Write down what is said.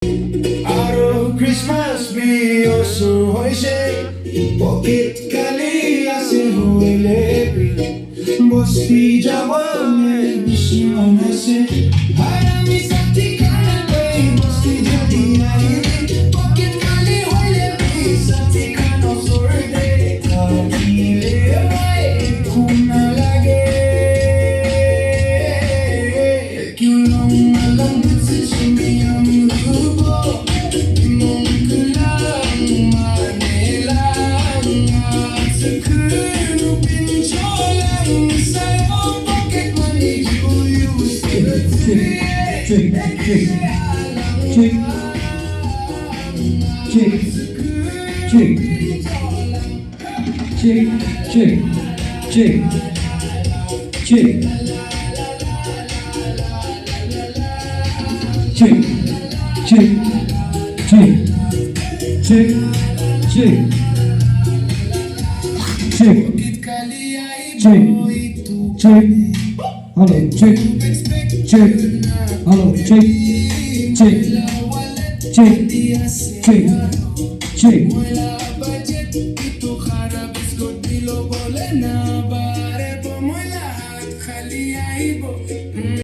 Araw Christmas biyoso hoy say pocket kali ase huele bosti jawane dushman ase harami sakti kana pe bosti jadi ai pocket kali huele sakti kana sorde kile mai kuna lage kyun malam sishmiyam rubo Hello, check, check, hello, check, check, check, check, check.